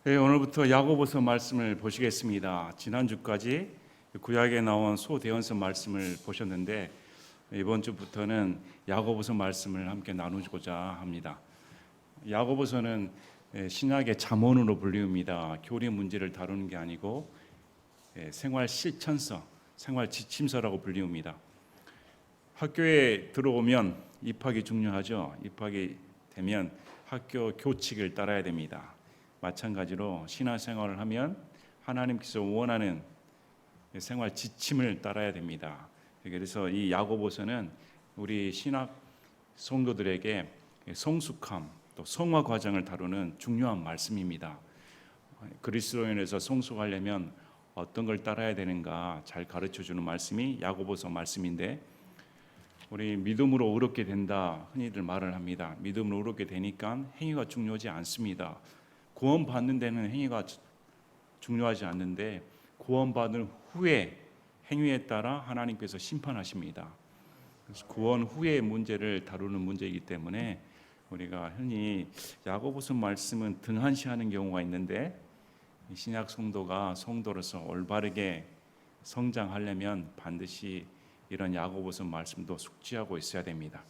네, 오늘부터 야고보서 말씀을 보시겠습니다. 지난주까지 구약에 나온 소대언서 말씀을 보셨는데 이번 주부터는 야고보서 말씀을 함께 나누고자 합니다. 야고보서는 신약의 잠언으로 불리웁니다. 교리 문제를 다루는 게 아니고 생활 실천서, 생활 지침서라고 불리웁니다. 학교에 들어오면 입학이 중요하죠. 입학이 되면 학교 교칙을 따라야 됩니다. 마찬가지로 신앙생활을 하면 하나님께서 원하는 생활 지침을 따라야 됩니다. 그래서 이 야고보서는 우리 신학 성도들에게 성숙함, 또 성화 과정을 다루는 중요한 말씀입니다. 그리스도인에서 성숙하려면 어떤 걸 따라야 되는가 잘 가르쳐주는 말씀이 야고보서 말씀인데, 우리 믿음으로 의롭게 된다 흔히들 말을 합니다. 믿음으로 의롭게 되니까 행위가 중요하지 않습니다. 구원받는 데는 행위가 중요하지 않는데 구원받은 후에 행위에 따라 하나님께서 심판하십니다. 그래서 구원 후의 문제를 다루는 문제이기 때문에 우리가 흔히 야고보서 말씀은 등한시하는 경우가 있는데, 신약 성도가 성도로서 올바르게 성장하려면 반드시 이런 야고보서 말씀도 숙지하고 있어야 됩니다.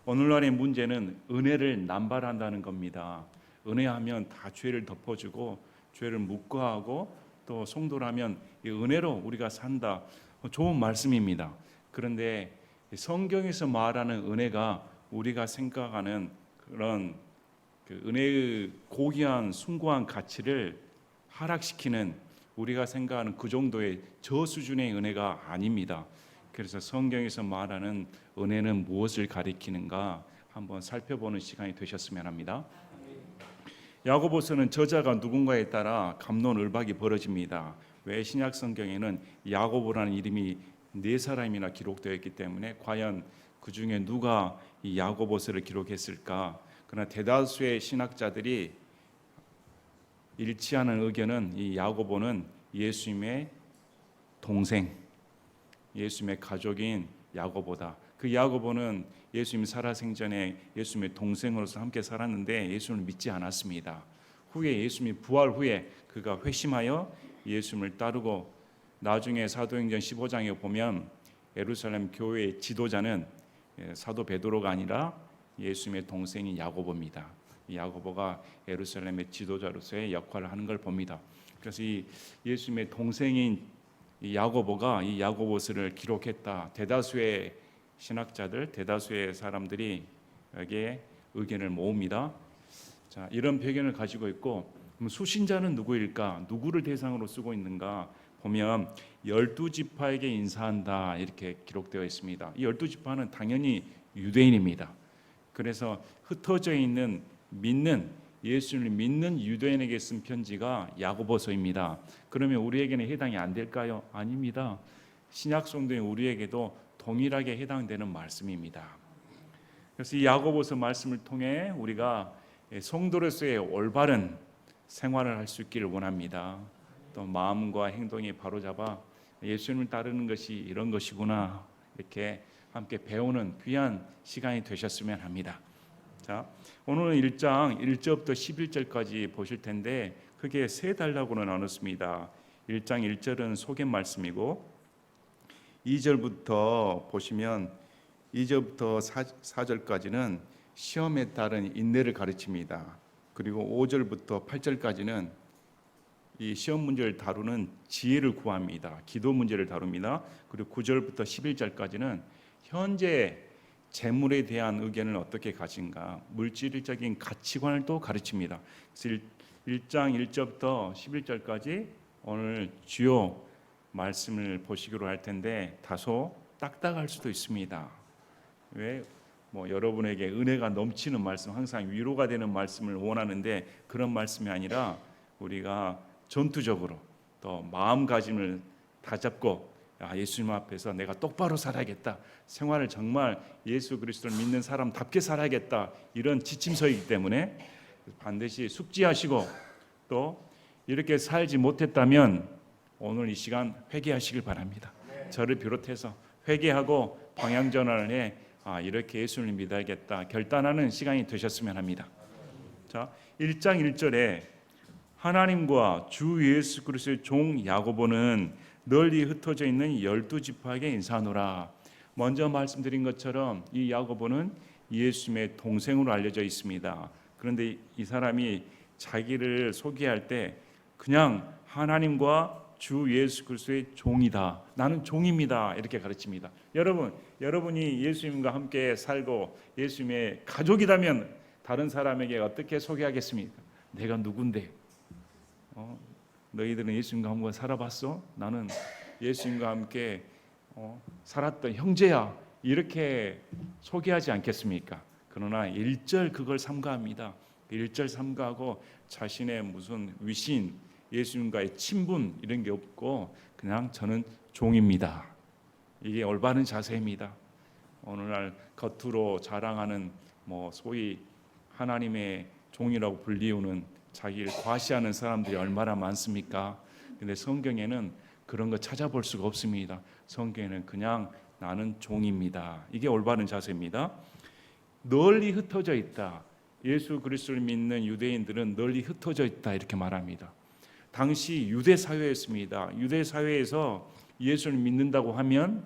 오늘날의 문제는 은혜를 남발한다는 겁니다. 은혜하면 다 죄를 덮어주고 죄를 묵과하고 또 성도라면 이 은혜로 우리가 산다. 좋은 말씀입니다. 그런데 성경에서 말하는 은혜가 우리가 생각하는 그런 은혜의 고귀한 숭고한 가치를 하락시키는, 우리가 생각하는 그 정도의 저수준의 은혜가 아닙니다. 그래서 성경에서 말하는 은혜는 무엇을 가리키는가 한번 살펴보는 시간이 되셨으면 합니다. 야고보서는 저자가 누군가에 따라 갑론을박이 벌어집니다. 왜 신약 성경에는 야고보라는 이름이 4사람이나 기록되어 있기 때문에 과연 그 중에 누가 이 야고보서를 기록했을까? 그러나 대다수의 신학자들이 일치하는 의견은 이 야고보는 예수님의 동생, 예수님의 가족인 야고보다. 그 야고보는 예수님 살아생전에 예수님의 동생으로서 함께 살았는데 예수님을 믿지 않았습니다. 후에 예수님이 부활 후에 그가 회심하여 예수님을 따르고, 나중에 사도행전 15장에 보면 예루살렘 교회의 지도자는 사도 베드로가 아니라 예수님의 동생인 야고보입니다. 이 야고보가 예루살렘의 지도자로서의 역할을 하는 걸 봅니다. 그래서 이 예수님의 동생인 이 야고보가 이 야고보서를 기록했다. 대다수의 신학자들, 대다수의 사람들이 여기에 의견을 모읍니다. 자, 이런 배경을 가지고 있고, 그럼 수신자는 누구일까? 누구를 대상으로 쓰고 있는가 보면 12지파에게 인사한다 이렇게 기록되어 있습니다. 이 12지파는 당연히 유대인입니다. 그래서 흩어져 있는 예수를 믿는 유대인에게 쓴 편지가 야고보서입니다. 그러면 우리에게는 해당이 안 될까요? 아닙니다. 신약 성도인 우리에게도 동일하게 해당되는 말씀입니다. 그래서 이 야고보서 말씀을 통해 우리가 성도로서의 올바른 생활을 할 수 있기를 원합니다. 또 마음과 행동이 바로잡아 예수님을 따르는 것이 이런 것이구나 이렇게 함께 배우는 귀한 시간이 되셨으면 합니다. 자, 오늘은 1장 1절부터 11절까지 보실 텐데 크게 3단락으로 나눴습니다. 1장 1절은 소개 말씀이고, 2절부터 보시면 2절부터 4절까지는 시험에 따른 인내를 가르칩니다. 그리고 5절부터 8절까지는 이 시험 문제를 다루는 지혜를 구합니다. 기도 문제를 다룹니다. 그리고 9절부터 11절까지는 현재 재물에 대한 의견을 어떻게 가진가, 물질적인 가치관을 또 가르칩니다. 그래서 1장 1절부터 11절까지 오늘 주요 말씀을 보시기로 할 텐데 다소 딱딱할 수도 있습니다. 왜? 여러분에게 은혜가 넘치는 말씀, 항상 위로가 되는 말씀을 원하는데 그런 말씀이 아니라 우리가 전투적으로 또 마음가짐을 다잡고 예수님 앞에서 내가 똑바로 살아야겠다, 생활을 정말 예수 그리스도를 믿는 사람답게 살아야겠다, 이런 지침서이기 때문에 반드시 숙지하시고, 또 이렇게 살지 못했다면 오늘 이 시간 회개하시길 바랍니다. 저를 비롯해서 회개하고 방향전환을 해 이렇게 예수를 믿어야겠다 결단하는 시간이 되셨으면 합니다. 자, 1장 1절에 하나님과 주 예수 그리스도의 종 야고보는 널리 흩어져 있는 12지파에게 인사하노라. 먼저 말씀드린 것처럼 이 야고보는 예수님의 동생으로 알려져 있습니다. 그런데 이 사람이 자기를 소개할 때 그냥 하나님과 주 예수 그리스도의 종이다. 나는 종입니다. 이렇게 가르칩니다. 여러분이 예수님과 함께 살고 예수님의 가족이라면 다른 사람에게 어떻게 소개하겠습니까? 내가 누군데? 너희들은 예수님과 함께 살아봤어? 나는 예수님과 함께 살았던 형제야. 이렇게 소개하지 않겠습니까? 그러나 1절 그걸 삼가합니다. 1절 삼가하고 자신의 무슨 위신, 예수님과의 친분 이런 게 없고 그냥 저는 종입니다. 이게 올바른 자세입니다. 오늘날 겉으로 자랑하는 소위 하나님의 종이라고 불리우는 자기를 과시하는 사람들이 얼마나 많습니까? 근데 성경에는 그런 거 찾아볼 수가 없습니다. 성경에는 그냥 나는 종입니다. 이게 올바른 자세입니다. 널리 흩어져 있다. 예수 그리스도를 믿는 유대인들은 널리 흩어져 있다 이렇게 말합니다. 당시 유대 사회였습니다. 유대 사회에서 예수를 믿는다고 하면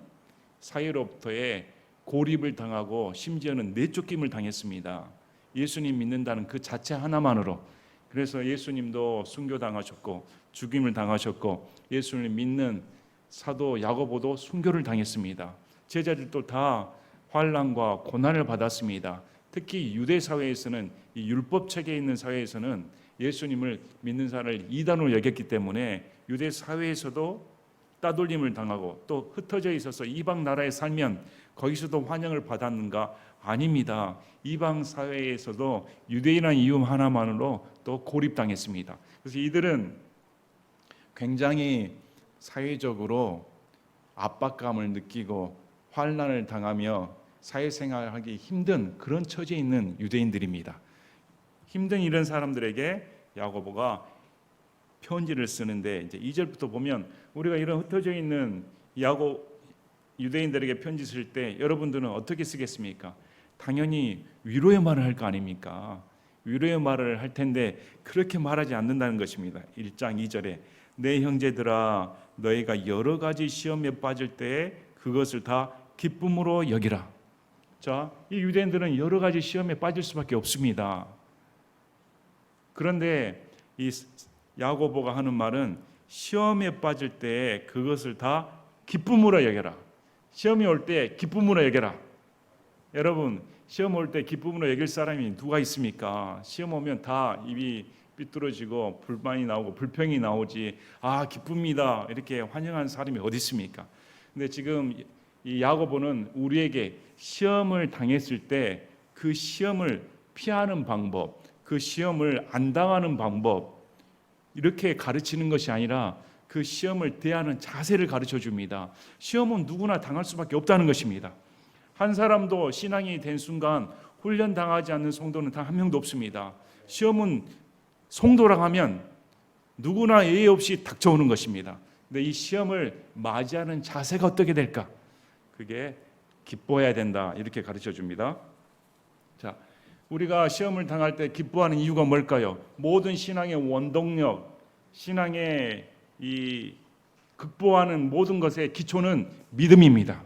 사회로부터의 고립을 당하고 심지어는 내쫓김을 당했습니다. 예수님 믿는다는 그 자체 하나만으로. 그래서 예수님도 순교당하셨고 죽임을 당하셨고 예수를 믿는 사도 야고보도 순교를 당했습니다. 제자들도 다 환난과 고난을 받았습니다. 특히 유대 사회에서는 이 율법 체계에 있는 사회에서는 예수님을 믿는 사람을 이단으로 여겼기 때문에 유대 사회에서도 따돌림을 당하고 또 흩어져 있어서 이방 나라에 살면 거기서도 환영을 받았는가? 아닙니다. 이방 사회에서도 유대인이라는 이유 하나만으로 또 고립당했습니다. 그래서 이들은 굉장히 사회적으로 압박감을 느끼고 환난을 당하며 사회생활하기 힘든 그런 처지에 있는 유대인들입니다. 힘든 이런 사람들에게 야고보가 편지를 쓰는데 이제 2절부터 보면 우리가 이런 흩어져 있는 유대인들에게 편지 쓸 때 여러분들은 어떻게 쓰겠습니까? 당연히 위로의 말을 할 거 아닙니까? 위로의 말을 할 텐데 그렇게 말하지 않는다는 것입니다. 1장 2절에 내 형제들아 너희가 여러 가지 시험에 빠질 때에 그것을 다 기쁨으로 여기라. 자, 이 유대인들은 여러 가지 시험에 빠질 수밖에 없습니다. 그런데 이 야고보가 하는 말은 시험에 빠질 때 그것을 다 기쁨으로 여겨라. 시험이 올 때 기쁨으로 여겨라. 여러분, 시험 올 때 기쁨으로 여길 사람이 누가 있습니까? 시험 오면 다 입이 삐뚤어지고 불만이 나오고 불평이 나오지. 아, 기쁩니다. 이렇게 환영하는 사람이 어디 있습니까? 근데 지금 이 야고보는 우리에게 시험을 당했을 때 그 시험을 피하는 방법, 그 시험을 안 당하는 방법 이렇게 가르치는 것이 아니라 그 시험을 대하는 자세를 가르쳐 줍니다. 시험은 누구나 당할 수밖에 없다는 것입니다. 한 사람도 신앙이 된 순간 훈련당하지 않는 성도는 단 한 명도 없습니다. 시험은 성도라 하면 누구나 예의 없이 닥쳐오는 것입니다. 근데 이 시험을 맞이하는 자세가 어떻게 될까? 그게 기뻐해야 된다 이렇게 가르쳐 줍니다. 자, 우리가 시험을 당할 때 기뻐하는 이유가 뭘까요? 모든 신앙의 원동력, 신앙의 이 극복하는 모든 것의 기초는 믿음입니다.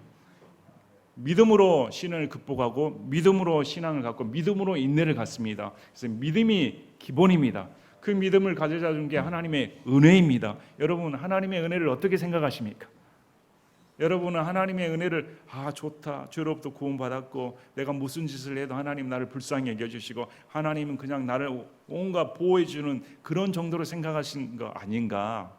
믿음으로 신을 극복하고 믿음으로 신앙을 갖고 믿음으로 인내를 갖습니다. 그래서 믿음이 기본입니다. 그 믿음을 가져다 준 게 하나님의 은혜입니다. 여러분, 하나님의 은혜를 어떻게 생각하십니까? 여러분은 하나님의 은혜를 좋다. 죄로부터 구원받았고 내가 무슨 짓을 해도 하나님 나를 불쌍히 여겨주시고 하나님은 그냥 나를 온갖 보호해 주는 그런 정도로 생각하신 거 아닌가?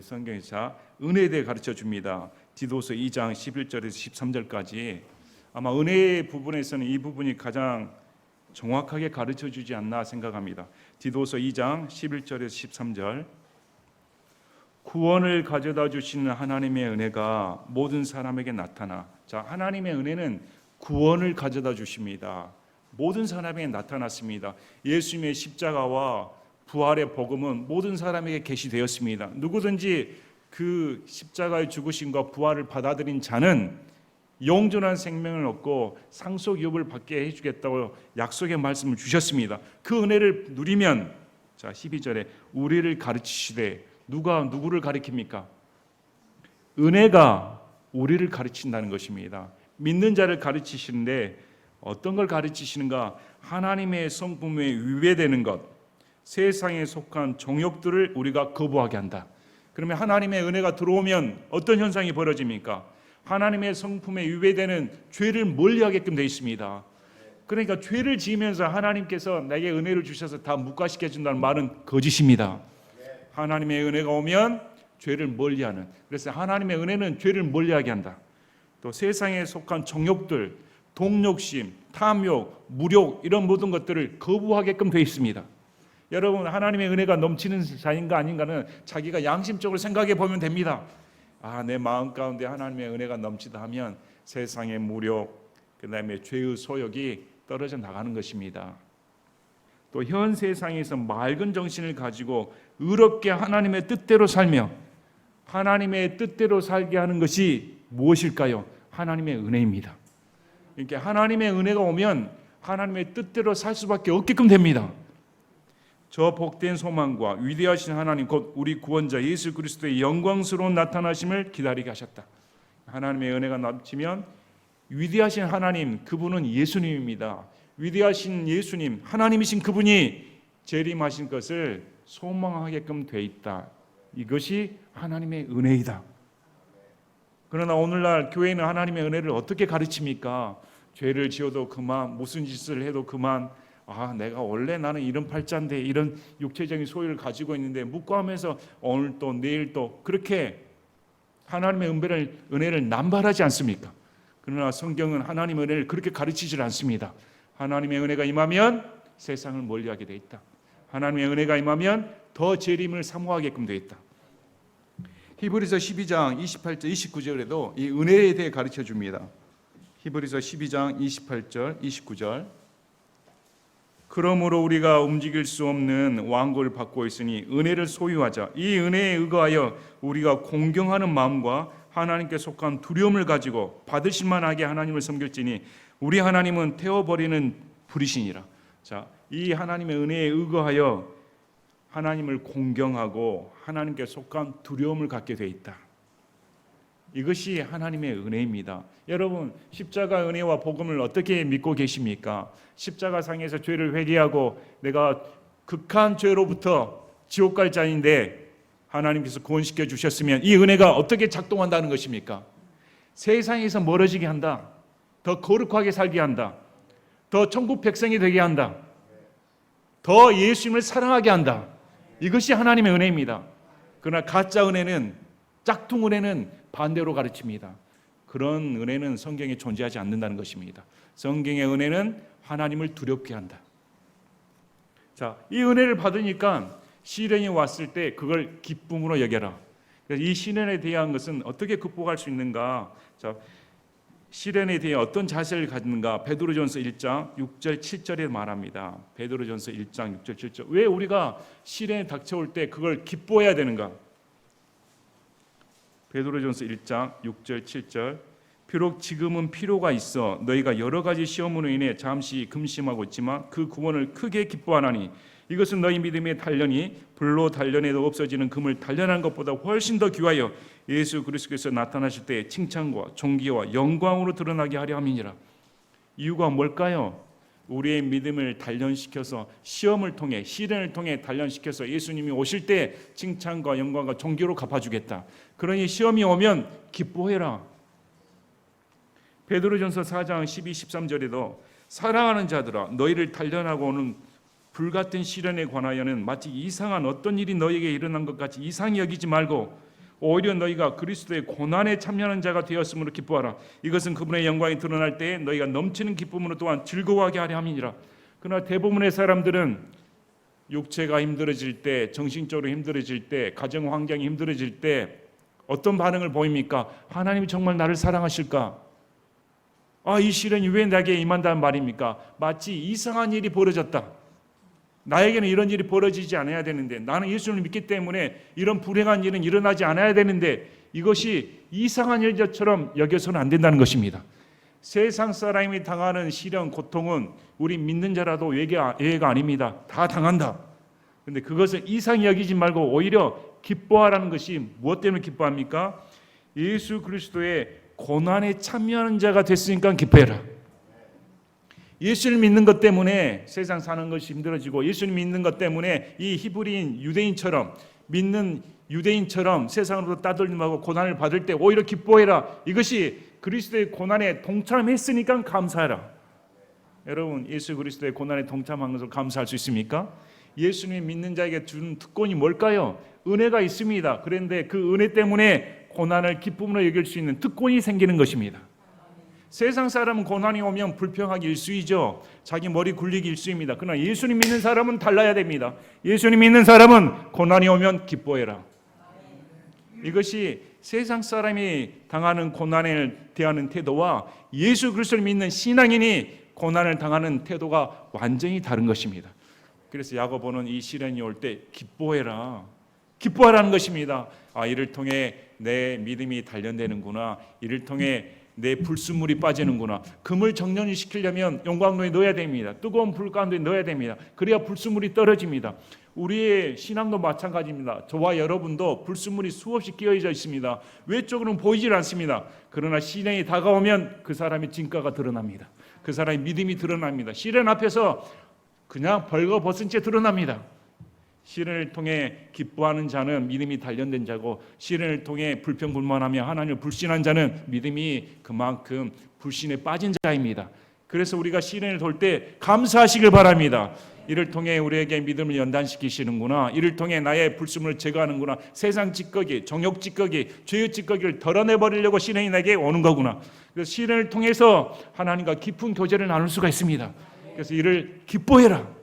성경에서 은혜에 대해 가르쳐 줍니다. 디도서 2장 11절에서 13절까지 아마 은혜 부분에서는 이 부분이 가장 정확하게 가르쳐 주지 않나 생각합니다. 디도서 2장 11절에서 13절 구원을 가져다 주시는 하나님의 은혜가 모든 사람에게 나타나. 자, 하나님의 은혜는 구원을 가져다 주십니다. 모든 사람에게 나타났습니다. 예수님의 십자가와 부활의 복음은 모든 사람에게 계시되었습니다. 누구든지 그 십자가의 죽으심과 부활을 받아들인 자는 영존한 생명을 얻고 상속 유업을 받게 해주겠다고 약속의 말씀을 주셨습니다. 그 은혜를 누리면 자, 12절에 우리를 가르치시되, 누가 누구를 가르칩니까? 은혜가 우리를 가르친다는 것입니다. 믿는 자를 가르치시는데 어떤 걸 가르치시는가? 하나님의 성품에 위배되는 것, 세상에 속한 정욕들을 우리가 거부하게 한다. 그러면 하나님의 은혜가 들어오면 어떤 현상이 벌어집니까? 하나님의 성품에 위배되는 죄를 멀리하게끔 되어 있습니다. 그러니까 죄를 지으면서 하나님께서 내게 은혜를 주셔서 다 묵과시켜 준다는 말은 거짓입니다. 하나님의 은혜가 오면 죄를 멀리하는, 그래서 하나님의 은혜는 죄를 멀리하게 한다. 또 세상에 속한 정욕들, 동욕심, 탐욕, 무욕 이런 모든 것들을 거부하게끔 되어 있습니다. 여러분, 하나님의 은혜가 넘치는 자인가 아닌가는 자기가 양심적으로 생각해 보면 됩니다. 내 마음 가운데 하나님의 은혜가 넘치다 하면 세상의 무욕, 그 다음에 죄의 소욕이 떨어져 나가는 것입니다. 또 현 세상에서 맑은 정신을 가지고 의롭게 하나님의 뜻대로 살며 하나님의 뜻대로 살게 하는 것이 무엇일까요? 하나님의 은혜입니다. 이렇게 하나님의 은혜가 오면 하나님의 뜻대로 살 수밖에 없게끔 됩니다. 저 복된 소망과 위대하신 하나님 곧 우리 구원자 예수 그리스도의 영광스러운 나타나심을 기다리게 하셨다. 하나님의 은혜가 넘치면 위대하신 하나님, 그분은 예수님입니다. 위대하신 예수님, 하나님이신 그분이 재림하신 것을 소망하게끔 돼 있다. 이것이 하나님의 은혜이다. 그러나 오늘날 교회는 하나님의 은혜를 어떻게 가르칩니까? 죄를 지어도 그만, 무슨 짓을 해도 그만, 내가 원래 나는 이런 팔자인데 이런 육체적인 소유를 가지고 있는데 묵과하면서 오늘 또 내일 또 그렇게 하나님의 은혜를 남발하지 않습니까? 그러나 성경은 하나님의 은혜를 그렇게 가르치질 않습니다. 하나님의 은혜가 임하면 세상을 멀리하게 돼 있다. 하나님의 은혜가 임하면 더 재림을 사모하게끔 돼 있다. 히브리서 12장 28절 29절에도 이 은혜에 대해 가르쳐 줍니다. 히브리서 12장 28절 29절 그러므로 우리가 움직일 수 없는 왕국을 받고 있으니 은혜를 소유하자. 이 은혜에 의거하여 우리가 공경하는 마음과 하나님께 속한 두려움을 가지고 받으실 만하게 하나님을 섬길지니 우리 하나님은 태워버리는 불이시니라. 자, 이 하나님의 은혜에 의거하여 하나님을 공경하고 하나님께 속한 두려움을 갖게 돼 있다. 이것이 하나님의 은혜입니다. 여러분, 십자가 은혜와 복음을 어떻게 믿고 계십니까? 십자가 상에서 죄를 회개하고 내가 극한 죄로부터 지옥 갈 자인데 하나님께서 구원시켜 주셨으면 이 은혜가 어떻게 작동한다는 것입니까? 세상에서 멀어지게 한다. 더 거룩하게 살게 한다. 더 천국 백성이 되게 한다. 더 예수님을 사랑하게 한다. 이것이 하나님의 은혜입니다. 그러나 가짜 은혜는, 짝퉁 은혜는 반대로 가르칩니다. 그런 은혜는 성경에 존재하지 않는다는 것입니다. 성경의 은혜는 하나님을 두렵게 한다. 자, 이 은혜를 받으니까 시련이 왔을 때 그걸 기쁨으로 여겨라. 이 시련에 대한 것은 어떻게 극복할 수 있는가? 자, 시련에 대해 어떤 자세를 갖는가? 베드로전서 1장 6절 7절에 말합니다. 베드로전서 1장 6절 7절. 왜 우리가 시련에 닥쳐올 때 그걸 기뻐해야 되는가? 베드로전서 1장 6절 7절. 비록 지금은 필요가 있어 너희가 여러 가지 시험으로 인해 잠시 근심하고 있지만 그 구원을 크게 기뻐하나니 이것은 너희 믿음의 단련이 불로 단련해도 없어지는 금을 단련한 것보다 훨씬 더 귀하여 예수 그리스도께서 나타나실 때 칭찬과 존귀와 영광으로 드러나게 하려 함이니라. 이유가 뭘까요? 우리의 믿음을 단련시켜서 시험을 통해 시련을 통해 단련시켜서 예수님이 오실 때 칭찬과 영광과 존귀로 갚아주겠다. 그러니 시험이 오면 기뻐해라. 베드로전서 4장 12, 13절에도 사랑하는 자들아 너희를 단련하고 오는 불같은 시련에 관하여는 마치 이상한 어떤 일이 너희에게 일어난 것 같이 이상히 여기지 말고 오히려 너희가 그리스도의 고난에 참여하는 자가 되었으므로 기뻐하라. 이것은 그분의 영광이 드러날 때에 너희가 넘치는 기쁨으로 또한 즐거워하게 하려 함이니라. 그러나 대부분의 사람들은 육체가 힘들어질 때, 정신적으로 힘들어질 때, 가정 환경이 힘들어질 때 어떤 반응을 보입니까? 하나님이 정말 나를 사랑하실까? 이 시련이 왜 내게 임한다는 말입니까? 마치 이상한 일이 벌어졌다. 나에게는 이런 일이 벌어지지 않아야 되는데, 나는 예수를 믿기 때문에 이런 불행한 일은 일어나지 않아야 되는데, 이것이 이상한 일처럼 여겨서는 안 된다는 것입니다. 세상 사람이 당하는 시련, 고통은 우리 믿는 자라도 예외가 아닙니다. 다 당한다. 그런데 그것을 이상히 여기지 말고 오히려 기뻐하라는 것이 무엇 때문에 기뻐합니까? 예수 그리스도의 고난에 참여하는 자가 됐으니까 기뻐해라. 예수를 믿는 것 때문에 세상 사는 것이 힘들어지고, 예수를 믿는 것 때문에 이 히브리인 유대인처럼, 믿는 유대인처럼 세상으로부터 따돌림하고 고난을 받을 때 오히려 기뻐해라. 이것이 그리스도의 고난에 동참했으니까 감사해라. 여러분, 예수 그리스도의 고난에 동참한 것을 감사할 수 있습니까? 예수님 믿는 자에게 주는 특권이 뭘까요? 은혜가 있습니다. 그런데 그 은혜 때문에 고난을 기쁨으로 여길 수 있는 특권이 생기는 것입니다. 세상 사람은 고난이 오면 불평하기 일쑤이죠. 자기 머리 굴리기 일쑤입니다. 그러나 예수님 믿는 사람은 달라야 됩니다. 예수님 믿는 사람은 고난이 오면 기뻐해라. 이것이 세상 사람이 당하는 고난을 대하는 태도와 예수 그리스도를 믿는 신앙인이 고난을 당하는 태도가 완전히 다른 것입니다. 그래서 야고보는 이 시련이 올 때 기뻐해라, 기뻐하라는 것입니다. 이를 통해 내 믿음이 단련되는구나, 이를 통해 내 불순물이 빠지는구나. 금을 정련히 시키려면 용광로에 넣어야 됩니다. 뜨거운 불 가운데 넣어야 됩니다. 그래야 불순물이 떨어집니다. 우리의 신앙도 마찬가지입니다. 저와 여러분도 불순물이 수없이 끼어져 있습니다. 외적으로는 보이질 않습니다. 그러나 시련이 다가오면 그 사람의 진가가 드러납니다. 그 사람의 믿음이 드러납니다. 시련 앞에서 그냥 벌거벗은 채 드러납니다. 시련을 통해 기뻐하는 자는 믿음이 단련된 자고, 시련을 통해 불평불만하며 하나님을 불신한 자는 믿음이 그만큼 불신에 빠진 자입니다. 그래서 우리가 시련을 돌 때 감사하시길 바랍니다. 이를 통해 우리에게 믿음을 연단시키시는구나, 이를 통해 나의 불순물을 제거하는구나, 세상 찌꺼기, 정욕 찌꺼기, 죄의 찌꺼기를 덜어내버리려고 시련이 내게 오는 거구나. 그래서 시련을 통해서 하나님과 깊은 교제를 나눌 수가 있습니다. 그래서 이를 기뻐해라.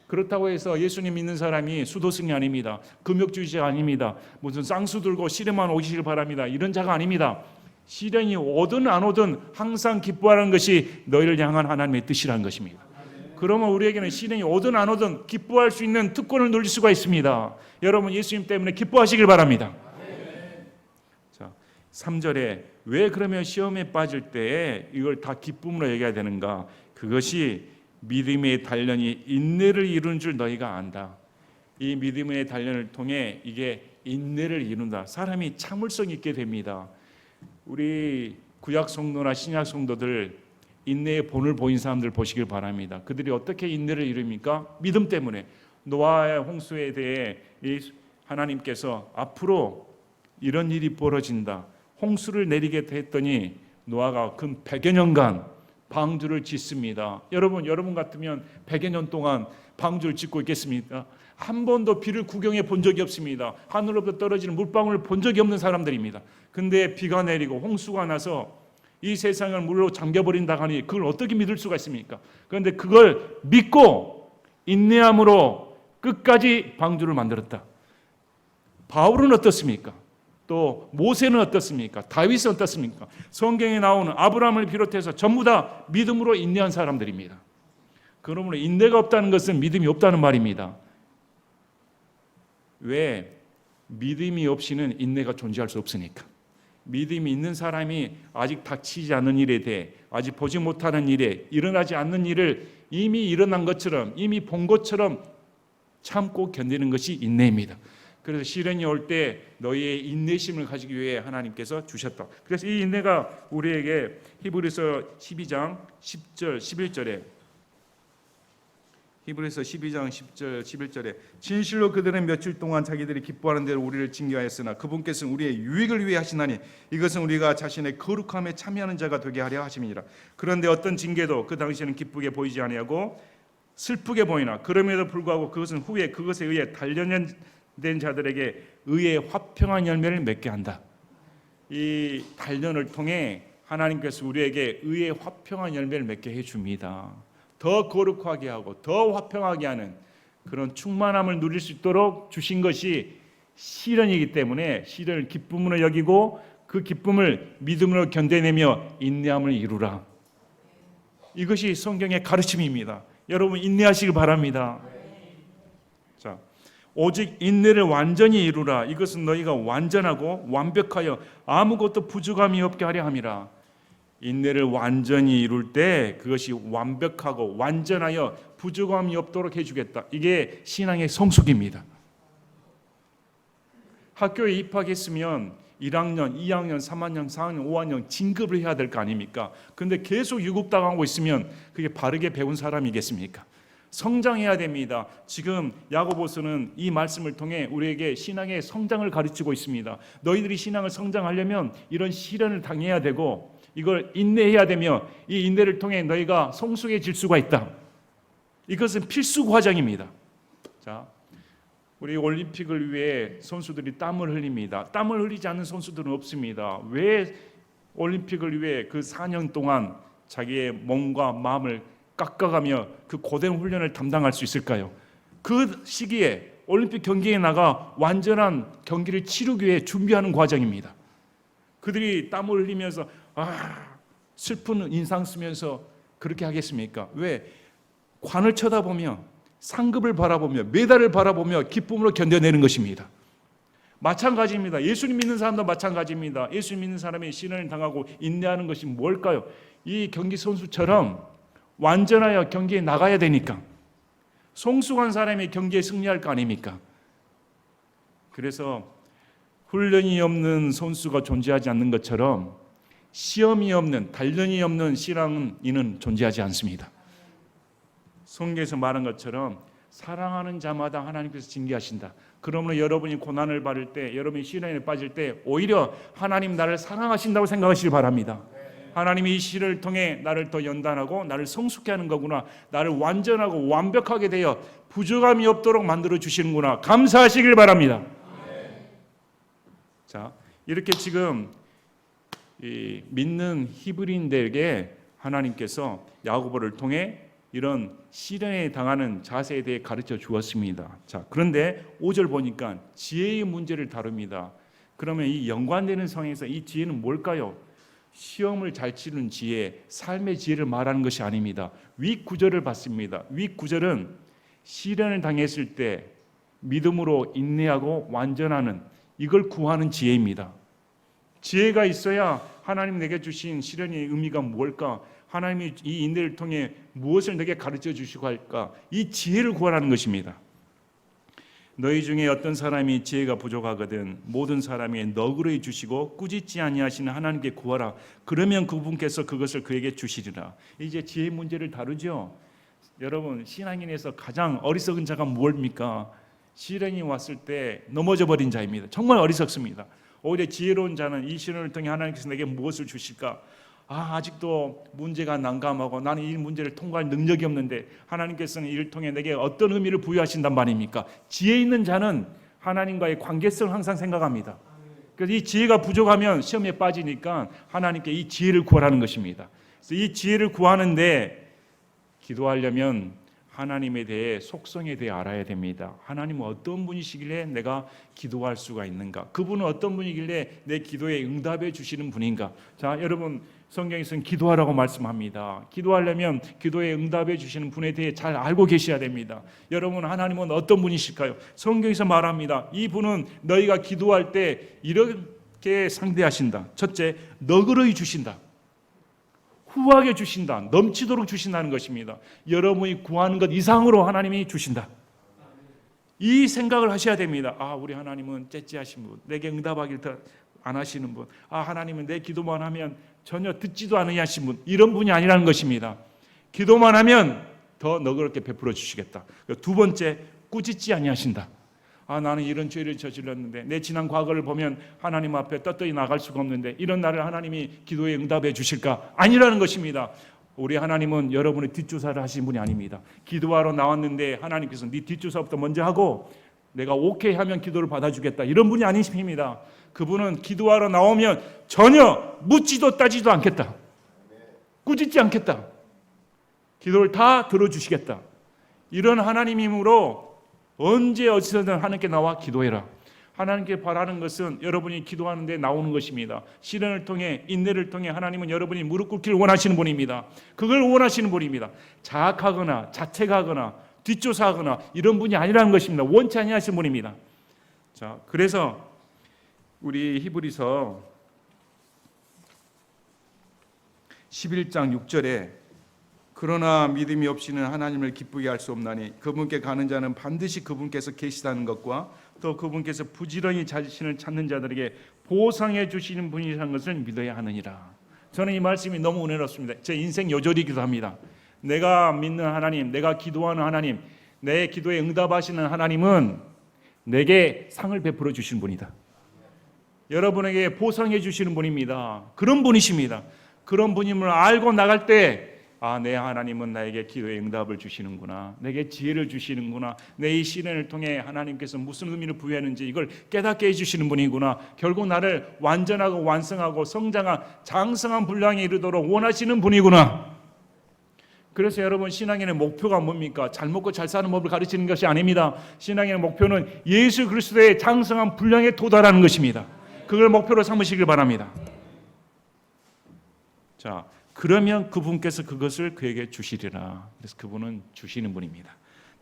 그렇다고 해서 예수님 믿는 사람이 수도승이 아닙니다. 금욕주의자가 아닙니다. 무슨 쌍수 들고 시련만 오시길 바랍니다. 이런 자가 아닙니다. 시련이 오든 안 오든 항상 기뻐하는 것이 너희를 향한 하나님의 뜻이라는 것입니다. 그러면 우리에게는 시련이 오든 안 오든 기뻐할 수 있는 특권을 누릴 수가 있습니다. 여러분, 예수님 때문에 기뻐하시길 바랍니다. 자, 3절에 왜 그러면 시험에 빠질 때 이걸 다 기쁨으로 여겨야 되는가? 그것이 믿음의 단련이 인내를 이루는 줄 너희가 안다. 이 믿음의 단련을 통해 이게 인내를 이룬다. 사람이 참을성 있게 됩니다. 우리 구약 성도나 신약 성도들 인내의 본을 보인 사람들 보시길 바랍니다. 그들이 어떻게 인내를 이룹니까? 믿음 때문에. 노아의 홍수에 대해 하나님께서 앞으로 이런 일이 벌어진다, 홍수를 내리게 했더니 노아가 근 100여 년간 방주를 짓습니다. 여러분 같으면 100여 년 동안 방주를 짓고 있겠습니까? 한 번도 비를 구경해 본 적이 없습니다. 하늘로부터 떨어지는 물방울을 본 적이 없는 사람들입니다. 근데 비가 내리고 홍수가 나서 이 세상을 물로 잠겨버린다 하니 그걸 어떻게 믿을 수가 있습니까? 그런데 그걸 믿고 인내함으로 끝까지 방주를 만들었다. 바울은 어떻습니까? 또 모세는 어떻습니까? 다윗은 어떻습니까? 성경에 나오는 아브라함을 비롯해서 전부 다 믿음으로 인내한 사람들입니다. 그러므로 인내가 없다는 것은 믿음이 없다는 말입니다. 왜? 믿음이 없이는 인내가 존재할 수 없으니까. 믿음이 있는 사람이 아직 닥치지 않는 일에 대해, 아직 보지 못하는 일에, 일어나지 않는 일을 이미 일어난 것처럼, 이미 본 것처럼 참고 견디는 것이 인내입니다. 그래서 시련이 올 때 너희의 인내심을 가지기 위해 하나님께서 주셨다. 그래서 이 인내가 우리에게 히브리서 12장 10절 11절에 히브리서 12장 10절 11절에 진실로 그들은 며칠 동안 자기들이 기뻐하는 대로 우리를 징계하였으나 그분께서는 우리의 유익을 위해 하시나니 이것은 우리가 자신의 거룩함에 참여하는 자가 되게 하려 하심이니라. 그런데 어떤 징계도 그 당시에는 기쁘게 보이지 아니하고 슬프게 보이나 그럼에도 불구하고 그것은 후에 그것에 의해 단련된 자들에게 의의 화평한 열매를 맺게 한다. 이 단련을 통해 하나님께서 우리에게 의의 화평한 열매를 맺게 해줍니다. 더 거룩하게 하고 더 화평하게 하는 그런 충만함을 누릴 수 있도록 주신 것이 시련이기 때문에 시련을 기쁨으로 여기고 그 기쁨을 믿음으로 견뎌내며 인내함을 이루라. 이것이 성경의 가르침입니다. 여러분 인내하시길 바랍니다. 자, 오직 인내를 완전히 이루라. 이것은 너희가 완전하고 완벽하여 아무것도 부족함이 없게 하려 함이라. 인내를 완전히 이룰 때 그것이 완벽하고 완전하여 부족함이 없도록 해주겠다. 이게 신앙의 성숙입니다. 학교에 입학했으면 1학년, 2학년, 3학년, 4학년, 5학년 진급을 해야 될 거 아닙니까? 그런데 계속 유급당하고 있으면 그게 바르게 배운 사람이겠습니까? 성장해야 됩니다. 지금 야고보서는 이 말씀을 통해 우리에게 신앙의 성장을 가르치고 있습니다. 너희들이 신앙을 성장하려면 이런 시련을 당해야 되고 이걸 인내해야 되며 이 인내를 통해 너희가 성숙해질 수가 있다. 이것은 필수 과정입니다. 자, 우리 올림픽을 위해 선수들이 땀을 흘립니다. 땀을 흘리지 않는 선수들은 없습니다. 왜 올림픽을 위해 그 4년 동안 자기의 몸과 마음을 깎아가며 그 고된 훈련을 담당할 수 있을까요? 그 시기에 올림픽 경기에 나가 완전한 경기를 치르기 위해 준비하는 과정입니다. 그들이 땀을 흘리면서 슬픈 인상 쓰면서 그렇게 하겠습니까? 왜? 관을 쳐다보며 상급을 바라보며 메달을 바라보며 기쁨으로 견뎌내는 것입니다. 마찬가지입니다. 예수님 믿는 사람도 마찬가지입니다. 예수님 믿는 사람이 시련을 당하고 인내하는 것이 뭘까요? 이 경기 선수처럼 완전하여 경기에 나가야 되니까 성숙한 사람이 경기에 승리할 거 아닙니까? 그래서 훈련이 없는 선수가 존재하지 않는 것처럼 시험이 없는, 단련이 없는 신앙인은 존재하지 않습니다. 성경에서 말한 것처럼 사랑하는 자마다 하나님께서 징계하신다. 그러므로 여러분이 고난을 받을 때, 여러분이 시련에 빠질 때 오히려 하나님 나를 사랑하신다고 생각하시길 바랍니다. 하나님이 이 시를 통해 나를 더 연단하고 나를 성숙케 하는 거구나. 나를 완전하고 완벽하게 되어 부족함이 없도록 만들어 주시는구나. 감사하시길 바랍니다. 자, 이렇게 지금 이 믿는 히브리인들에게 하나님께서 야고보를 통해 이런 시련에 당하는 자세에 대해 가르쳐 주었습니다. 자, 그런데 5절 보니까 지혜의 문제를 다룹니다. 그러면 이 연관되는 상황에서 이 지혜는 뭘까요? 시험을 잘 치는 지혜, 삶의 지혜를 말하는 것이 아닙니다. 윗 구절을 봤습니다. 윗 구절은 시련을 당했을 때 믿음으로 인내하고 완전하는 이걸 구하는 지혜입니다. 지혜가 있어야 하나님 내게 주신 시련의 의미가 뭘까? 하나님이 이 인내를 통해 무엇을 내게 가르쳐 주시고 할까? 이 지혜를 구하라는 것입니다. 너희 중에 어떤 사람이 지혜가 부족하거든 모든 사람이 너그러이 주시고 꾸짖지 아니하시는 하나님께 구하라. 그러면 그분께서 그것을 그에게 주시리라. 이제 지혜 문제를 다루죠. 여러분, 신앙인에서 가장 어리석은 자가 무엇입니까? 시련이 왔을 때 넘어져 버린 자입니다. 정말 어리석습니다. 오히려 지혜로운 자는 이 시련을 통해 하나님께서 내게 무엇을 주실까? 아직도 문제가 난감하고 나는 이 문제를 통과할 능력이 없는데 하나님께서는 이를 통해 내게 어떤 의미를 부여하신단 말입니까? 지혜 있는 자는 하나님과의 관계성을 항상 생각합니다. 그래서 이 지혜가 부족하면 시험에 빠지니까 하나님께 이 지혜를 구하라는 것입니다. 그래서 이 지혜를 구하는데 기도하려면 하나님에 대해 속성에 대해 알아야 됩니다. 하나님은 어떤 분이시길래 내가 기도할 수가 있는가? 그분은 어떤 분이길래 내 기도에 응답해 주시는 분인가? 자, 여러분 성경에서는 기도하라고 말씀합니다. 기도하려면 기도에 응답해 주시는 분에 대해 잘 알고 계셔야 됩니다. 여러분, 하나님은 어떤 분이실까요? 성경에서 말합니다. 이 분은 너희가 기도할 때 이렇게 상대하신다. 첫째, 너그러이 주신다. 후하게 주신다. 넘치도록 주신다는 것입니다. 여러분이 구하는 것 이상으로 하나님이 주신다. 이 생각을 하셔야 됩니다. 우리 하나님은 째째하신 분, 내게 응답하기를 안 하시는 분, 하나님은 내 기도만 하면 전혀 듣지도 않으신 분, 이런 분이 아니라는 것입니다. 기도만 하면 더 너그럽게 베풀어 주시겠다. 두 번째, 꾸짖지 아니하신다. 나는 이런 죄를 저질렀는데 내 지난 과거를 보면 하나님 앞에 떳떳이 나갈 수가 없는데 이런 나를 하나님이 기도에 응답해 주실까? 아니라는 것입니다. 우리 하나님은 여러분의 뒷조사를 하신 분이 아닙니다. 기도하러 나왔는데 하나님께서 네 뒷조사부터 먼저 하고 내가 오케이 하면 기도를 받아주겠다, 이런 분이 아니십니다. 그분은 기도하러 나오면 전혀 묻지도 따지도 않겠다. 꾸짖지 않겠다. 기도를 다 들어주시겠다. 이런 하나님이므로 언제 어디서든 하나님께 나와 기도해라. 하나님께 바라는 것은 여러분이 기도하는데 나오는 것입니다. 시련을 통해, 인내를 통해 하나님은 여러분이 무릎 꿇기를 원하시는 분입니다. 그걸 원하시는 분입니다. 자학하거나 자책하거나 뒷조사하거나 이런 분이 아니라는 것입니다. 원치 아니하시는 분입니다. 자, 그래서 우리 히브리서 11장 6절에 그러나 믿음이 없이는 하나님을 기쁘게 할 수 없나니 그분께 가는 자는 반드시 그분께서 계시다는 것과 또 그분께서 부지런히 자신을 찾는 자들에게 보상해 주시는 분이라는 것을 믿어야 하느니라. 저는 이 말씀이 너무 은혜롭습니다. 제 인생 요절이기도 합니다. 내가 믿는 하나님, 내가 기도하는 하나님, 내 기도에 응답하시는 하나님은 내게 상을 베풀어 주시는 분이다. 여러분에게 보상해 주시는 분입니다. 그런 분이십니다. 그런 분임을 알고 나갈 때 내 하나님은 나에게 기도에 응답을 주시는구나, 내게 지혜를 주시는구나, 내 이 시련을 통해 하나님께서 무슨 의미를 부여하는지 이걸 깨닫게 해주시는 분이구나, 결국 나를 완전하고 완성하고 성장한 장성한 분량에 이르도록 원하시는 분이구나. 그래서 여러분, 신앙인의 목표가 뭡니까? 잘 먹고 잘 사는 법을 가르치는 것이 아닙니다. 신앙인의 목표는 예수 그리스도의 장성한 분량에 도달하는 것입니다. 그걸 목표로 삼으시길 바랍니다. 자, 그러면 그분께서 그것을 그에게 주시리라. 그래서 그분은 주시는 분입니다.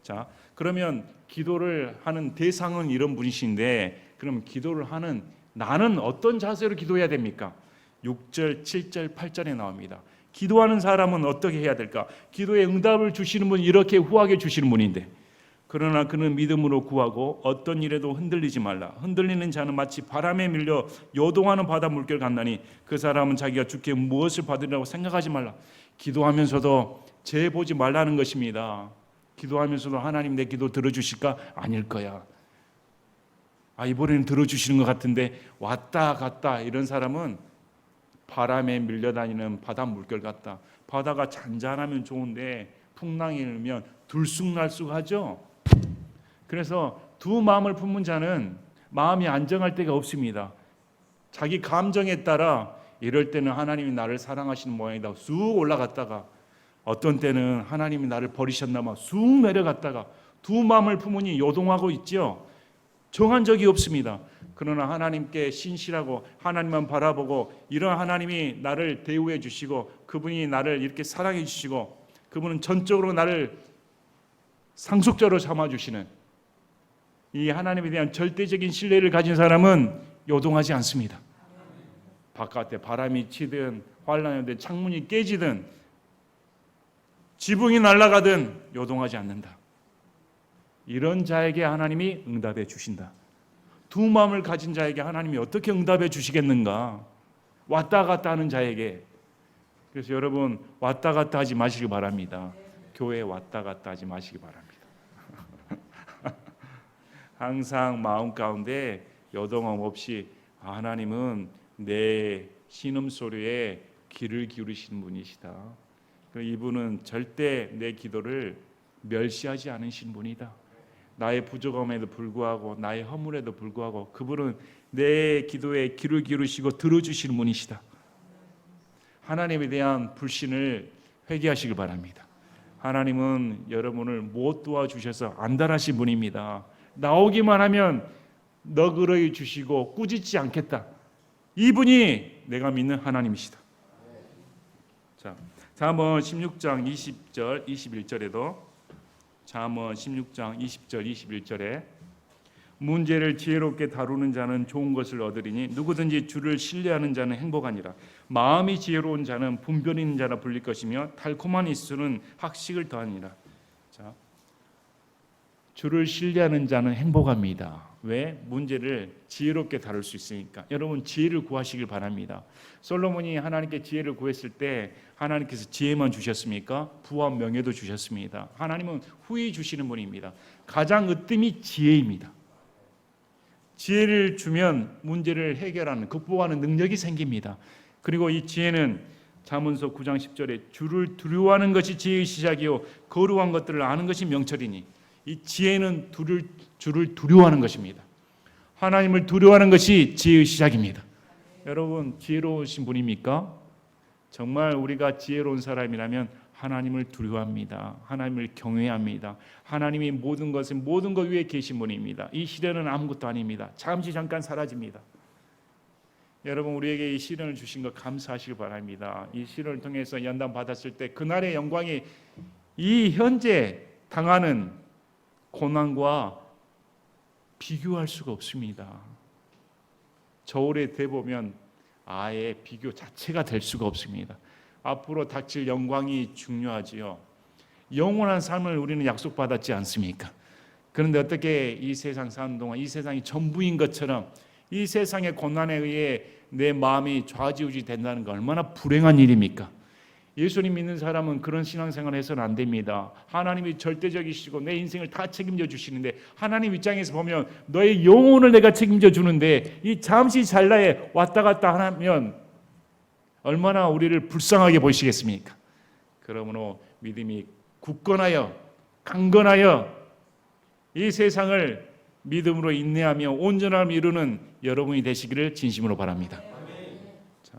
자, 그러면 기도를 하는 대상은 이런 분이신데, 그럼 기도를 하는 나는 어떤 자세로 기도해야 됩니까? 6절, 7절, 8절에 나옵니다. 기도하는 사람은 어떻게 해야 될까? 기도에 응답을 주시는 분이 이렇게 후하게 주시는 분인데, 그러나 그는 믿음으로 구하고 어떤 일에도 흔들리지 말라. 흔들리는 자는 마치 바람에 밀려 요동하는 바다 물결 같나니 그 사람은 자기가 주께 무엇을 받으리라고 생각하지 말라. 기도하면서도 재 보지 말라는 것입니다. 기도하면서도 하나님 내 기도 들어주실까? 아닐 거야. 이번에는 들어주시는 것 같은데 왔다 갔다 이런 사람은 바람에 밀려다니는 바다 물결 같다. 바다가 잔잔하면 좋은데 풍랑이 일면 들쑥날쑥하죠. 그래서 두 마음을 품은 자는 마음이 안정할 때가 없습니다. 자기 감정에 따라 이럴 때는 하나님이 나를 사랑하시는 모양이다 쑥 올라갔다가, 어떤 때는 하나님이 나를 버리셨나봐 쑥 내려갔다가, 두 마음을 품으니 요동하고 있죠. 정한 적이 없습니다. 그러나 하나님께 신실하고 하나님만 바라보고, 이런 하나님이 나를 대우해 주시고 그분이 나를 이렇게 사랑해 주시고 그분은 전적으로 나를 상속자로 삼아주시는 이 하나님에 대한 절대적인 신뢰를 가진 사람은 요동하지 않습니다. 바깥에 바람이 치든 환란이 오든 창문이 깨지든 지붕이 날아가든 요동하지 않는다. 이런 자에게 하나님이 응답해 주신다. 두 마음을 가진 자에게 하나님이 어떻게 응답해 주시겠는가? 왔다 갔다 하는 자에게. 그래서 여러분, 왔다 갔다 하지 마시기 바랍니다. 교회에 왔다 갔다 하지 마시기 바랍니다. 항상 마음 가운데 요동함 없이 하나님은 내 신음소리에 귀를 기울이시는 분이시다. 이분은 절대 내 기도를 멸시하지 않으신 분이다. 나의 부족함에도 불구하고 나의 허물에도 불구하고 그분은 내 기도에 귀를 기울이시고 들어주시는 분이시다. 하나님에 대한 불신을 회개하시길 바랍니다. 하나님은 여러분을 못 도와주셔서 안달하신 분입니다. 나오기만 하면 너그러이 주시고 꾸짖지 않겠다. 이분이 내가 믿는 하나님이시다. 자, 잠언 16장 20절 21절에도 잠언 16장 20절 21절에 문제를 지혜롭게 다루는 자는 좋은 것을 얻으리니 누구든지 주를 신뢰하는 자는 행복하니라. 마음이 지혜로운 자는 분별 있는 자라 불릴 것이며 달콤한 입술은 학식을 더하니라. 자, 주를 신뢰하는 자는 행복합니다. 왜? 문제를 지혜롭게 다룰 수 있으니까. 여러분, 지혜를 구하시길 바랍니다. 솔로몬이 하나님께 지혜를 구했을 때 하나님께서 지혜만 주셨습니까? 부와 명예도 주셨습니다. 하나님은 후히 주시는 분입니다. 가장 으뜸이 지혜입니다. 지혜를 주면 문제를 해결하는, 극복하는 능력이 생깁니다. 그리고 이 지혜는 잠언서 9장 10절에 주를 두려워하는 것이 지혜의 시작이요 거룩한 것들을 아는 것이 명철이니, 이 지혜는 주를 두려워하는 것입니다. 하나님을 두려워하는 것이 지혜의 시작입니다. 여러분, 지혜로우신 분입니까? 정말 우리가 지혜로운 사람이라면 하나님을 두려워합니다. 하나님을 경외합니다. 하나님이 모든 것 위에 계신 분입니다. 이 시련은 아무것도 아닙니다. 잠깐 사라집니다. 여러분, 우리에게 이 시련을 주신 것 감사하시길 바랍니다. 이 시련을 통해서 연단 받았을 때 그날의 영광이 이 현재 당하는 고난과 비교할 수가 없습니다. 저울에 대보면 아예 비교 자체가 될 수가 없습니다. 앞으로 닥칠 영광이 중요하지요. 영원한 삶을 우리는 약속받았지 않습니까? 그런데 어떻게 이 세상 사는 동안 이 세상이 전부인 것처럼 이 세상의 고난에 의해 내 마음이 좌지우지 된다는 건 얼마나 불행한 일입니까? 예수님 믿는 사람은 그런 신앙생활을 해서는 안 됩니다. 하나님이 절대적이시고 내 인생을 다 책임져 주시는데 하나님 입장에서 보면 너의 영혼을 내가 책임져 주는데 이 잠시 찰나에 왔다 갔다 하면 얼마나 우리를 불쌍하게 보시겠습니까? 그러므로 믿음이 굳건하여 강건하여 이 세상을 믿음으로 인내하며 온전함을 이루는 여러분이 되시기를 진심으로 바랍니다. 자,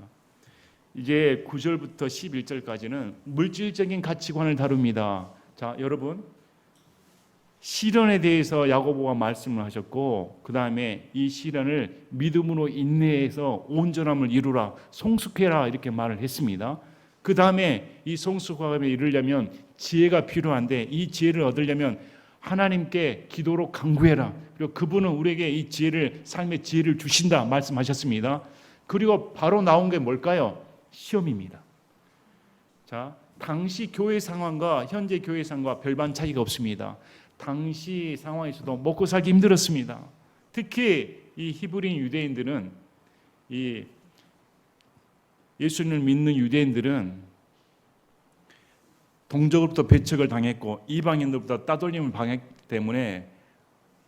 이제 9절부터 11절까지는 물질적인 가치관을 다룹니다. 자, 여러분 시련에 대해서 야고보가 말씀을 하셨고 그 다음에 이 시련을 믿음으로 인내해서 온전함을 이루라 성숙해라 이렇게 말을 했습니다. 그 다음에 이 성숙함에 이르려면 지혜가 필요한데 이 지혜를 얻으려면 하나님께 기도로 간구해라. 그리고 그분은 우리에게 이 지혜를 삶의 지혜를 주신다 말씀하셨습니다. 그리고 바로 나온 게 뭘까요? 시험입니다. 자, 당시 교회 상황과 현재 교회 상황과 별반 차이가 없습니다. 당시 상황에서도 먹고 살기 힘들었습니다. 특히 이 히브리인 유대인들은 이 예수님을 믿는 유대인들은 동족으로부터 배척을 당했고 이방인들부터 따돌림을 당했기 때문에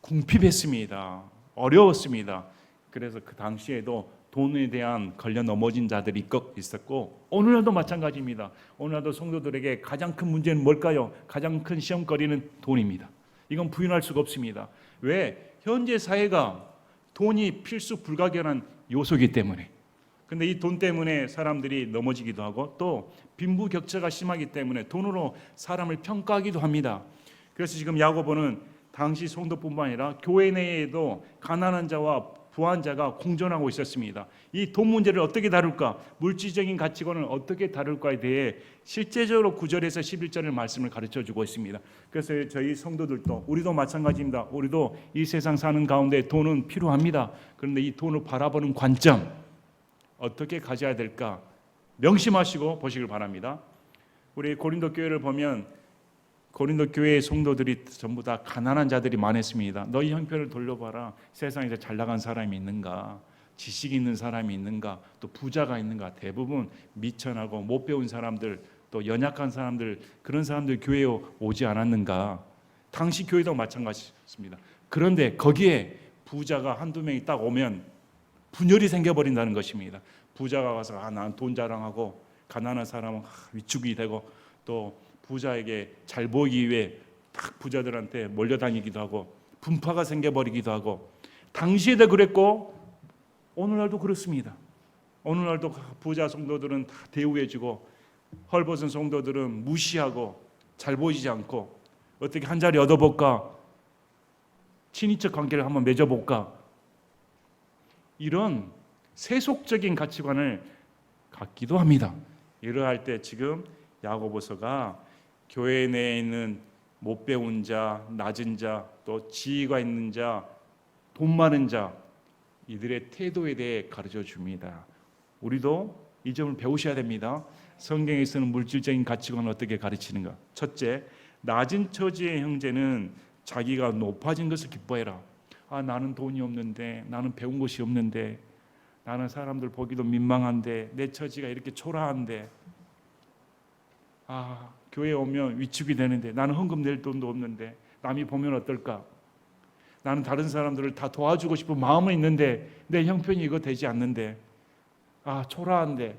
궁핍했습니다. 어려웠습니다. 그래서 그 당시에도 돈에 대한 걸려 넘어진 자들이 있었고 오늘날도 마찬가지입니다. 오늘날도 성도들에게 가장 큰 문제는 뭘까요? 가장 큰 시험거리는 돈입니다. 이건 부인할 수가 없습니다. 왜? 현재 사회가 돈이 필수 불가결한 요소이기 때문에. 근데 이 돈 때문에 사람들이 넘어지기도 하고 또 빈부격차가 심하기 때문에 돈으로 사람을 평가하기도 합니다. 그래서 지금 야고보는 당시 성도뿐만 아니라 교회 내에도 가난한 자와 부한 자가 공존하고 있었습니다. 이 돈 문제를 어떻게 다룰까? 물질적인 가치관을 어떻게 다룰까에 대해 실제적으로 9절에서 11절의 말씀을 가르쳐 주고 있습니다. 그래서 저희 성도들도 우리도 마찬가지입니다. 우리도 이 세상 사는 가운데 돈은 필요합니다. 그런데 이 돈을 바라보는 관점 어떻게 가져야 될까? 명심하시고 보시길 바랍니다. 우리 고린도 교회를 보면 고린도 교회의 성도들이 전부 다 가난한 자들이 많았습니다. 너희 형편을 돌려봐라. 세상에서 잘 나간 사람이 있는가? 지식 있는 사람이 있는가? 또 부자가 있는가? 대부분 미천하고 못 배운 사람들, 또 연약한 사람들, 그런 사람들 교회에 오지 않았는가? 당시 교회도 마찬가지였습니다. 그런데 거기에 부자가 한두 명이 딱 오면 분열이 생겨버린다는 것입니다. 부자가 가서 나는 돈 자랑하고 가난한 사람은 위축이 되고 또 부자에게 잘 보이기 위해 딱 부자들한테 몰려다니기도 하고 분파가 생겨버리기도 하고 당시에도 그랬고 오늘날도 그렇습니다. 오늘날도 부자 성도들은 다 대우해주고 헐벗은 성도들은 무시하고 잘 보이지 않고 어떻게 한 자리 얻어볼까? 친인척 관계를 한번 맺어볼까? 이런 세속적인 가치관을 갖기도 합니다. 이러할 때 지금 야고보서가 교회 내에 있는 못 배운 자, 낮은 자, 또 지위가 있는 자, 돈 많은 자 이들의 태도에 대해 가르쳐 줍니다. 우리도 이 점을 배우셔야 됩니다. 성경에서는 물질적인 가치관을 어떻게 가르치는가? 첫째, 낮은 처지의 형제는 자기가 높아진 것을 기뻐해라. 나는 돈이 없는데, 나는 배운 것이 없는데, 나는 사람들 보기도 민망한데, 내 처지가 이렇게 초라한데, 교회에 오면 위축이 되는데, 나는 헌금 낼 돈도 없는데, 남이 보면 어떨까? 나는 다른 사람들을 다 도와주고 싶은 마음은 있는데, 내 형편이 이거 되지 않는데, 초라한데,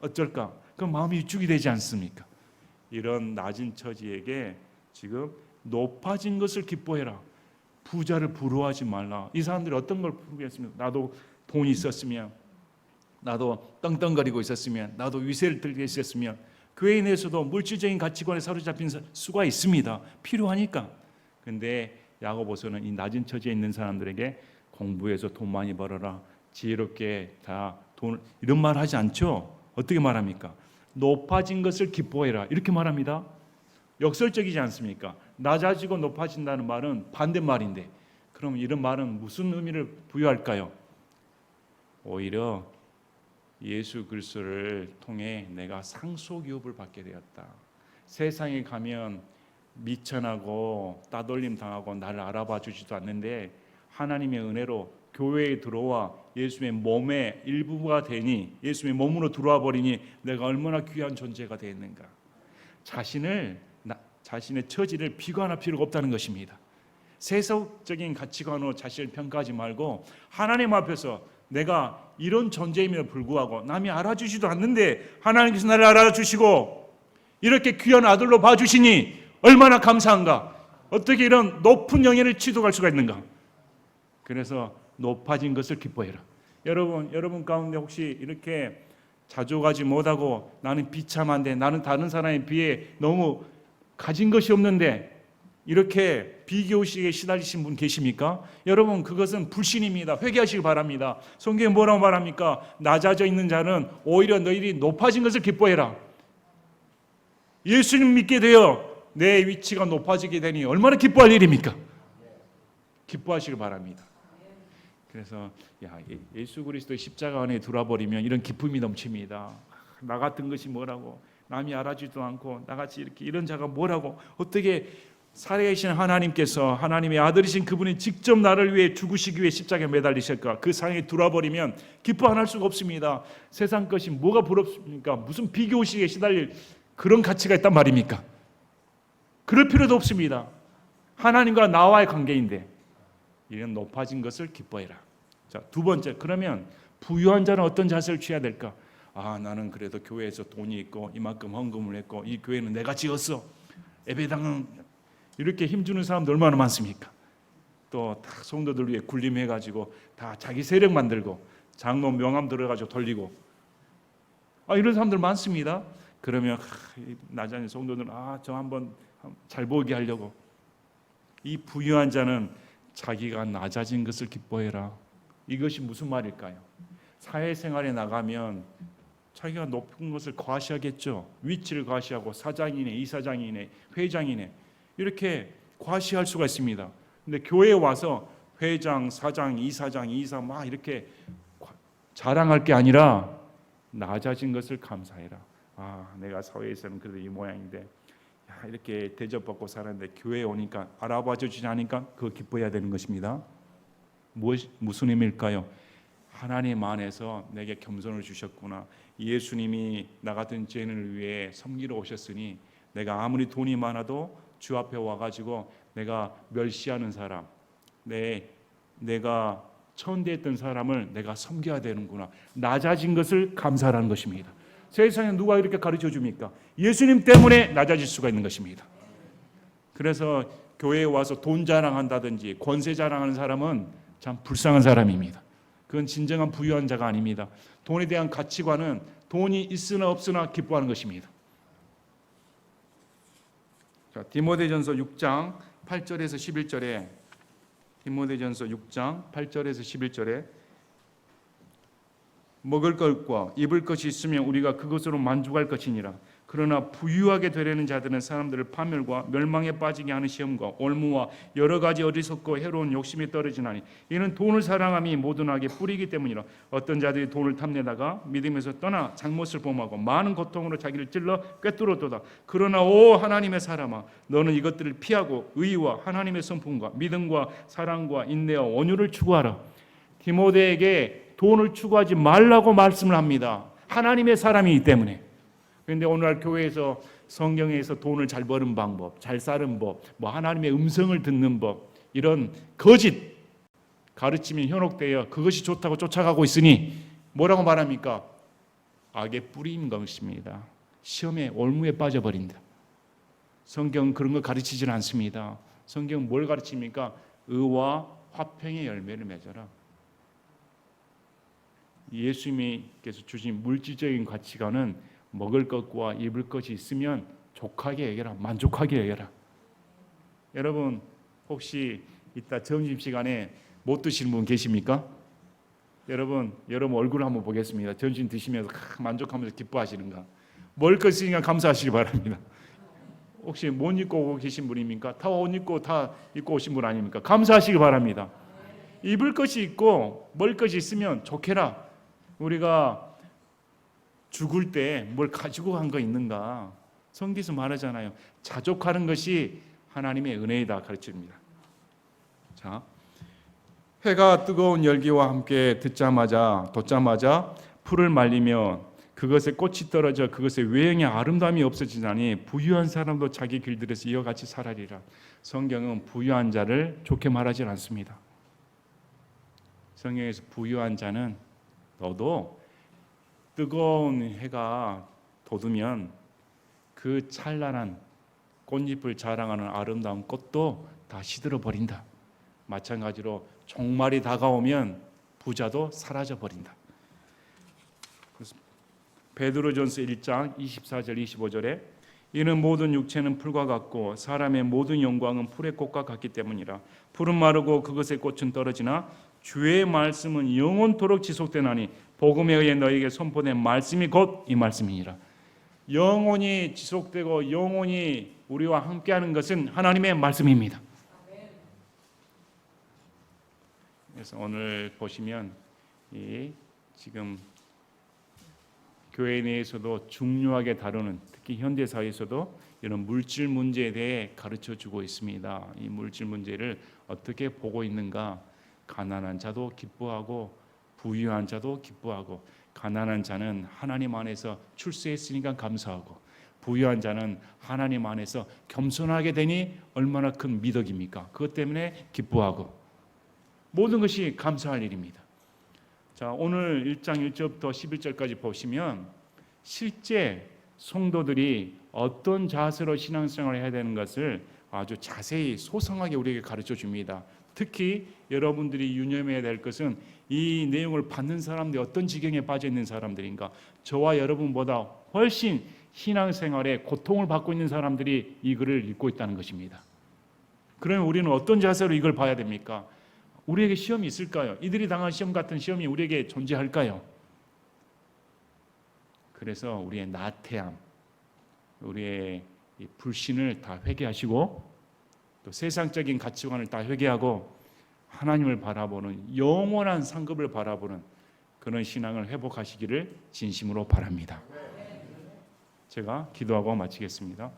어쩔까? 그럼 마음이 위축이 되지 않습니까? 이런 낮은 처지에게 지금 높아진 것을 기뻐해라. 부자를 부러워하지 말라. 이 사람들이 어떤 걸 부르겠습니까? 나도 돈이 있었으면, 나도 떵떵거리고 있었으면, 나도 위세를 들게 있었으면. 교회 내에서도 물질적인 가치관에 사로잡힌 수가 있습니다. 필요하니까. 근데 야고보서는 이 낮은 처지에 있는 사람들에게 공부해서 돈 많이 벌어라, 지혜롭게 다 돈, 이런 말 하지 않죠. 어떻게 말합니까? 높아진 것을 기뻐해라 이렇게 말합니다. 역설적이지 않습니까? 낮아지고 높아진다는 말은 반대말인데 그럼 이런 말은 무슨 의미를 부여할까요? 오히려 예수 그리스도를 통해 내가 상속유업을 받게 되었다. 세상에 가면 미천하고 따돌림 당하고 나를 알아봐 주지도 않는데 하나님의 은혜로 교회에 들어와 예수의 몸의 일부가 되니 예수의 몸으로 들어와 버리니 내가 얼마나 귀한 존재가 되었는가. 자신의 처지를 비관할 필요가 없다는 것입니다. 세속적인 가치관으로 자신을 평가하지 말고 하나님 앞에서 내가 이런 존재임에도 불구하고 남이 알아주지도 않는데 하나님께서 나를 알아주시고 이렇게 귀한 아들로 봐주시니 얼마나 감사한가. 어떻게 이런 높은 영예를 취득할 수가 있는가. 그래서 높아진 것을 기뻐해라. 여러분 가운데 혹시 이렇게 자주 가지 못하고 나는 비참한데 나는 다른 사람에 비해 너무 가진 것이 없는데 이렇게 비교의식에 시달리신 분 계십니까? 여러분 그것은 불신입니다. 회개하시기 바랍니다. 성경에 뭐라고 말합니까? 낮아져 있는 자는 오히려 너희들이 높아진 것을 기뻐해라. 예수님 믿게 되어 내 위치가 높아지게 되니 얼마나 기뻐할 일입니까? 기뻐하시길 바랍니다. 그래서 예수 그리스도의 십자가 안에 들어버리면 이런 기쁨이 넘칩니다. 나 같은 것이 뭐라고, 남이 알아주지도 않고 나같이 이런 자가 뭐라고, 어떻게 살아계신 하나님께서 하나님의 아들이신 그분이 직접 나를 위해 죽으시기 위해 십자가에 매달리실까. 그 상에 들어버리면 기뻐 안 할 수가 없습니다. 세상 것이 뭐가 부럽습니까? 무슨 비교의식에 시달릴 그런 가치가 있단 말입니까? 그럴 필요도 없습니다. 하나님과 나와의 관계인데 이런 높아진 것을 기뻐해라. 자, 두 번째, 그러면 부유한 자는 어떤 자세를 취해야 될까? 나는 그래도 교회에서 돈이 있고 이만큼 헌금을 했고 이 교회는 내가 지었어. 예배당은 이렇게 힘주는 사람들 얼마나 많습니까? 또 다 성도들 위해 군림해가지고 다 자기 세력 만들고 장로 명함 들어가지고 돌리고 이런 사람들 많습니다. 그러면 나자니 성도들은 저 한번 잘 보이게 하려고. 이 부유한 자는 자기가 낮아진 것을 기뻐해라. 이것이 무슨 말일까요? 사회생활에 나가면 자기가 높은 것을 과시하겠죠. 위치를 과시하고 사장이네, 이사장이네, 회장이네 이렇게 과시할 수가 있습니다. 근데 교회에 와서 회장, 사장, 이사장, 이사 막 이렇게 자랑할 게 아니라 낮아진 것을 감사해라. 내가 사회에서는 그래도 이 모양인데 이렇게 대접받고 살았는데 교회에 오니까 알아봐 주지 않으니까 그거 기뻐해야 되는 것입니다. 무슨 의미일까요? 하나님 안에서 내게 겸손을 주셨구나. 예수님이 나 같은 죄인을 위해 섬기러 오셨으니 내가 아무리 돈이 많아도 주 앞에 와가지고 내가 멸시하는 사람, 내가 천대했던 사람을 내가 섬겨야 되는구나. 낮아진 것을 감사하라는 것입니다. 세상에 누가 이렇게 가르쳐 줍니까? 예수님 때문에 낮아질 수가 있는 것입니다. 그래서 교회에 와서 돈 자랑한다든지 권세 자랑하는 사람은 참 불쌍한 사람입니다. 그건 진정한 부유한 자가 아닙니다. 돈에 대한 가치관은 돈이 있으나 없으나 기뻐하는 것입니다. 자, 디모데전서 6장 8절에서 11절에 디모데전서 6장 8절에서 11절에 먹을 것과 입을 것이 있으면 우리가 그것으로 만족할 것이니라. 그러나 부유하게 되려는 자들은 사람들을 파멸과 멸망에 빠지게 하는 시험과 올무와 여러 가지 어리석고 해로운 욕심에 떨어지나니 이는 돈을 사랑함이 모든 악의 뿌리이기 때문이라. 어떤 자들이 돈을 탐내다가 믿음에서 떠나 잘못을 범하고 많은 고통으로 자기를 찔러 꿰뚫었도다. 그러나 오 하나님의 사람아, 너는 이것들을 피하고 의와 하나님의 성품과 믿음과 사랑과 인내와 온유를 추구하라. 디모데에게 돈을 추구하지 말라고 말씀을 합니다. 하나님의 사람이기 때문에. 그런데 오늘날 교회에서 성경에서 돈을 잘 버는 방법, 잘 사는 법, 하나님의 음성을 듣는 법, 이런 거짓 가르침이 현혹되어 그것이 좋다고 쫓아가고 있으니 뭐라고 말합니까? 악의 뿌리인 것입니다. 시험에 올무에 빠져버린다. 성경은 그런 거 가르치지는 않습니다. 성경은 뭘 가르칩니까? 의와 화평의 열매를 맺어라. 예수님께서 주신 물질적인 가치관은 먹을 것과 입을 것이 있으면 족하게 여겨라, 만족하게 여겨라. 여러분 혹시 이따 점심시간에 못 드시는 분 계십니까? 여러분 얼굴 한번 보겠습니다. 점심 드시면서 만족하면서 기뻐하시는가? 먹을 것 있으니까 감사하시기 바랍니다. 혹시 못 입고 오고 계신 분입니까? 다 옷 입고 오신 분 아닙니까? 감사하시기 바랍니다. 입을 것이 있고 먹을 것이 있으면 좋게라. 우리가 죽을 때 뭘 가지고 간 거 있는가? 성경에서 말하잖아요. 자족하는 것이 하나님의 은혜이다 가르칩니다. 자, 해가 뜨거운 열기와 함께 돋자마자 풀을 말리며 그것에 꽃이 떨어져 그것의 외형의 아름다움이 없어지나니 부유한 사람도 자기 길들에서 이와 같이 살아리라. 성경은 부유한 자를 좋게 말하지 않습니다. 성경에서 부유한 자는 너도 뜨거운 해가 돋으면 그 찬란한 꽃잎을 자랑하는 아름다운 꽃도 다 시들어 버린다. 마찬가지로 종말이 다가오면 부자도 사라져 버린다. 베드로전서 1장 24절 25절에 이는 모든 육체는 풀과 같고 사람의 모든 영광은 풀의 꽃과 같기 때문이라. 풀은 마르고 그것의 꽃은 떨어지나 주의 말씀은 영원토록 지속되나니 복음에 의해 너에게 선포된 말씀이 곧 이 말씀이니라. 영원히 지속되고 영원히 우리와 함께하는 것은 하나님의 말씀입니다. 그래서 오늘 보시면 이 지금 교회 내에서도 중요하게 다루는, 특히 현대 사회에서도 이런 물질 문제에 대해 가르쳐 주고 있습니다. 이 물질 문제를 어떻게 보고 있는가? 가난한 자도 기뻐하고 부유한 자도 기뻐하고, 가난한 자는 하나님 안에서 출세했으니까 감사하고, 부유한 자는 하나님 안에서 겸손하게 되니 얼마나 큰 미덕입니까? 그것 때문에 기뻐하고, 모든 것이 감사할 일입니다. 자, 오늘 1장 1절부터 11절까지 보시면 실제 성도들이 어떤 자세로 신앙생활을 해야 되는 것을 아주 자세히 소상하게 우리에게 가르쳐 줍니다. 특히 여러분들이 유념해야 될 것은 이 내용을 받는 사람들이 어떤 지경에 빠져 있는 사람들인가. 저와 여러분보다 훨씬 신앙생활에 고통을 받고 있는 사람들이 이 글을 읽고 있다는 것입니다. 그러면 우리는 어떤 자세로 이걸 봐야 됩니까? 우리에게 시험이 있을까요? 이들이 당한 시험 같은 시험이 우리에게 존재할까요? 그래서 우리의 나태함, 우리의 이 불신을 다 회개하시고, 또 세상적인 가치관을 다 회개하고 하나님을 바라보는 영원한 상급을 바라보는 그런 신앙을 회복하시기를 진심으로 바랍니다. 제가 기도하고 마치겠습니다.